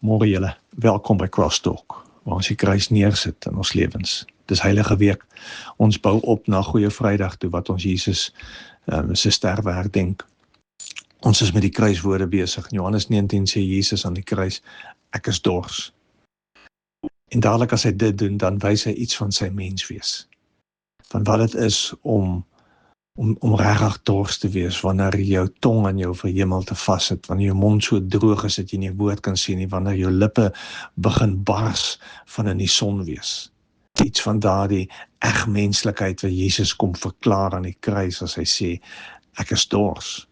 Môre julle, welkom by Crosstalk, waar ons die kruis neersit in ons lewens. Dis Heilige Week. Ons bou op na Goeie Vrydag toe wat ons Jesus sy sterwe herdenk. Ons is met die kruiswoorde besig. In Johannes 19 sê Jesus aan die kruis, ek is dors. En dadelik as hy dit doen, dan wys hy iets van sy menswees. Van wat dit is om regtig dors te wees, wanneer jou tong aan jou verhemel te vassit, wanneer jou mond so droog is dat jy nie 'n woord kan sê nie, wanneer jou lippe begin bars van in die son wees. Iets van daardie menslikheid wat Jesus kom verklaar aan die kruis as hy sê, ek is dors.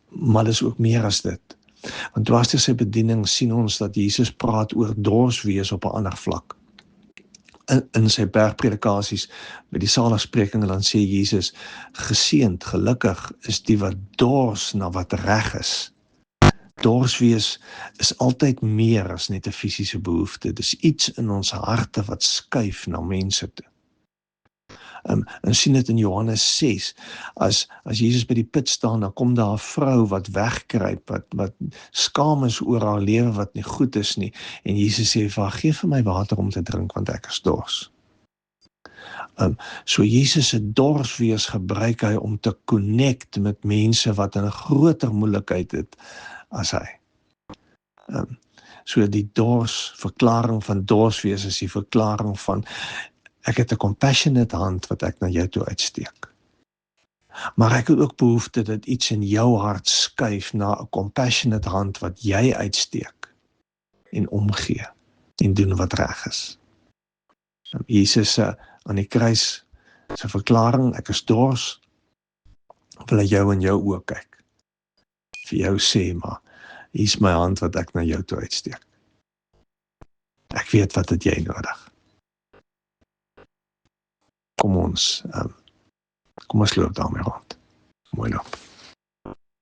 Maar dis ook meer as dit. Want dwars deur sy bediening sien ons dat Jesus praat oor dors wees op 'n ander vlak. In sy bergpredikasies, by die saligsprekinge, dan sê Jesus, geseënd, gelukkig is die wat dors na wat reg is. Dors wees is altyd meer as net 'n fisiese behoefte. Dis iets in ons harte wat skuif na mense toe. En sien dit in Johannes 6, as Jesus by die put staan, dan kom daar 'n vrou wat wegkruip, wat skaam is oor haar lewe wat nie goed is nie, en Jesus sê vir haar, gee vir my water om te drink, want ek is dors. So Jesus se dors wees gebruik hy om te connect met mense wat in 'n groter moeilikheid het as hy. So die verklaring van dors wees is die verklaring van, ek het 'n compassionate hand wat ek na jou toe uitsteek. Maar ek het ook behoefte dat iets in jou hart skuif na 'n compassionate hand wat jy uitsteek en omgee en doen wat reg is. Jesus aan die kruis sy verklaring, ek is dors, wil hy jou in jou oë kyk. Vir jou sê, maar hier is my hand wat ek na jou toe uitsteek. Ek weet wat het jy nodig. Kom ons loop daarmee rond. Mooi loop.